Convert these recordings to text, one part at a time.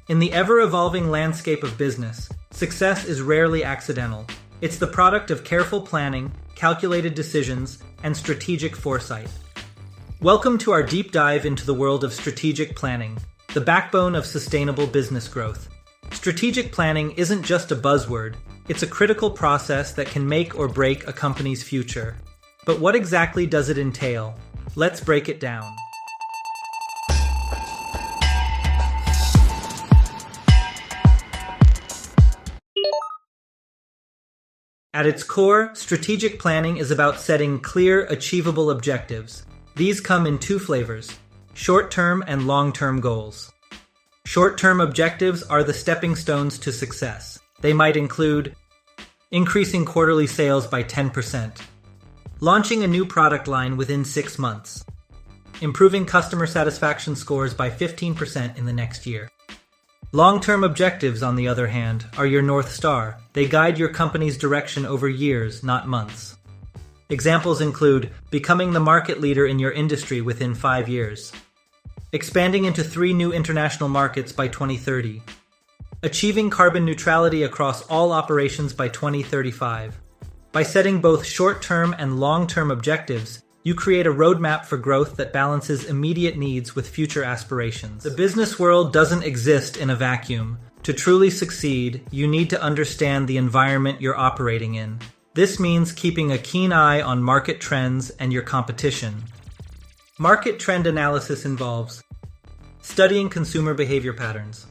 In the ever-evolving landscape of business, success is rarely accidental. It's the product of careful planning, calculated decisions, and strategic foresight. Welcome to our deep dive into the world of strategic planning, the backbone of sustainable business growth. Strategic planning isn't just a buzzword, it's a critical process that can make or break a company's future. But what exactly does it entail? Let's break it down. At its core, strategic planning is about setting clear, achievable objectives. These come in two flavors: short-term and long-term goals. Short-term objectives are the stepping stones to success. They might include increasing quarterly sales by 10%, launching a new product line within 6 months, improving customer satisfaction scores by 15% in the next year. Long-term objectives, on the other hand, are your North Star. They guide your company's direction over years, not months. Examples include becoming the market leader in your industry within 5 years, expanding into 3 new international markets by 2030, achieving carbon neutrality across all operations by 2035. By setting both short-term and long-term objectives, you create a roadmap for growth that balances immediate needs with future aspirations. The business world doesn't exist in a vacuum. To truly succeed, you need to understand the environment you're operating in. This means keeping a keen eye on market trends and your competition. Market trend analysis involves studying consumer behavior patterns,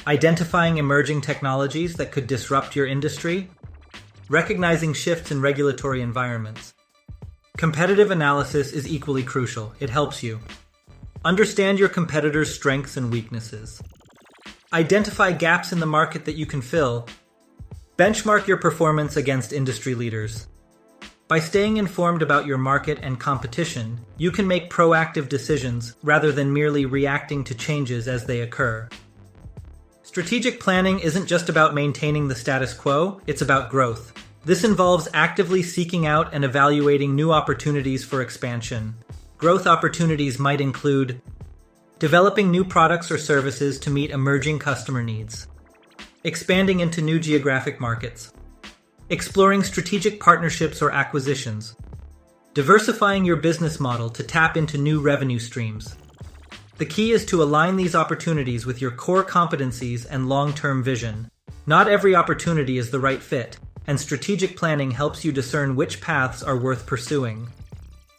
identifying emerging technologies that could disrupt your industry, recognizing shifts in regulatory environments. Competitive analysis is equally crucial. It helps you understand your competitors' strengths and weaknesses, identify gaps in the market that you can fill, benchmark your performance against industry leaders. By staying informed about your market and competition, you can make proactive decisions rather than merely reacting to changes as they occur. Strategic planning isn't just about maintaining the status quo, it's about growth. This involves actively seeking out and evaluating new opportunities for expansion. Growth opportunities might include developing new products or services to meet emerging customer needs, expanding into new geographic markets, exploring strategic partnerships or acquisitions, diversifying your business model to tap into new revenue streams. The key is to align these opportunities with your core competencies and long-term vision. Not every opportunity is the right fit, and strategic planning helps you discern which paths are worth pursuing.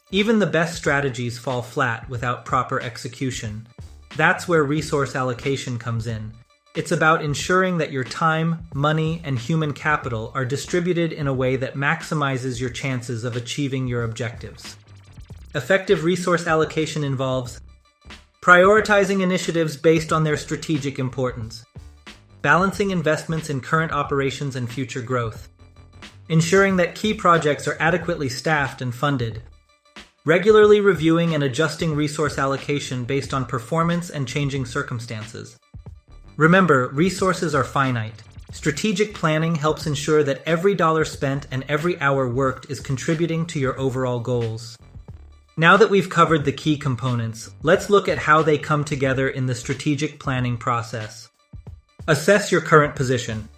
Even the best strategies fall flat without proper execution. That's where resource allocation comes in. It's about ensuring that your time, money, and human capital are distributed in a way that maximizes your chances of achieving your objectives. Effective resource allocation involves prioritizing initiatives based on their strategic importance, balancing investments in current operations and future growth, ensuring that key projects are adequately staffed and funded, regularly reviewing and adjusting resource allocation based on performance and changing circumstances. Remember, resources are finite. Strategic planning helps ensure that every dollar spent and every hour worked is contributing to your overall goals. Now that we've covered the key components, let's look at how they come together in the strategic planning process. Assess your current position.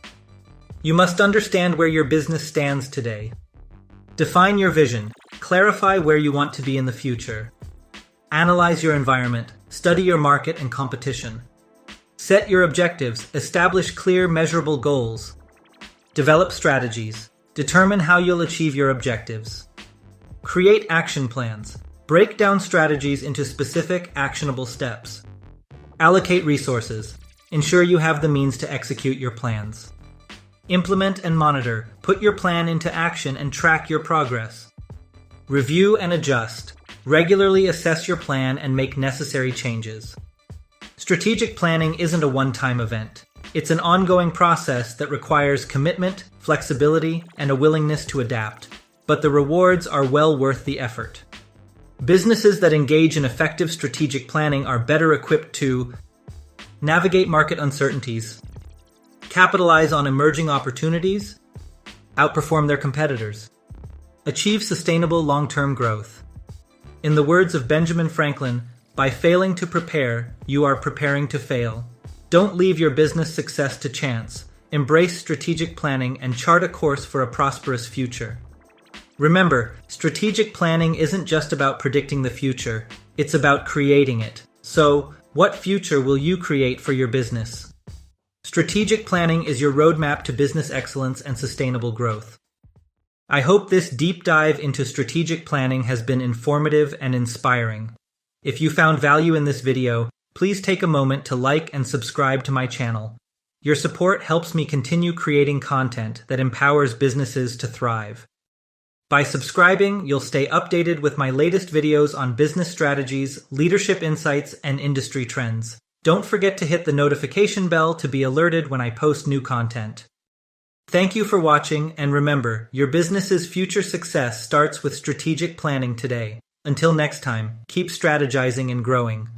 You must understand where your business stands today. Define your vision. Clarify where you want to be in the future. Analyze your environment. Study your market and competition. Set your objectives. Establish clear, measurable goals. Develop strategies. Determine how you'll achieve your objectives. Create action plans. Break down strategies into specific, actionable steps. Allocate resources. Ensure you have the means to execute your plans. Implement and monitor. Put your plan into action and track your progress. Review and adjust. Regularly assess your plan and make necessary changes. Strategic planning isn't a one-time event. It's an ongoing process that requires commitment, flexibility, and a willingness to adapt. But the rewards are well worth the effort. Businesses that engage in effective strategic planning are better equipped to navigate market uncertainties, capitalize on emerging opportunities, outperform their competitors, achieve sustainable long-term growth. In the words of Benjamin Franklin, by failing to prepare, you are preparing to fail. Don't leave your business success to chance. Embrace strategic planning and chart a course for a prosperous future. Remember, strategic planning isn't just about predicting the future, it's about creating it. So, what future will you create for your business? Strategic planning is your roadmap to business excellence and sustainable growth. I hope this deep dive into strategic planning has been informative and inspiring. If you found value in this video, please take a moment to like and subscribe to my channel. Your support helps me continue creating content that empowers businesses to thrive. By subscribing, you'll stay updated with my latest videos on business strategies, leadership insights, and industry trends. Don't forget to hit the notification bell to be alerted when I post new content. Thank you for watching, and remember, your business's future success starts with strategic planning today. Until next time, keep strategizing and growing.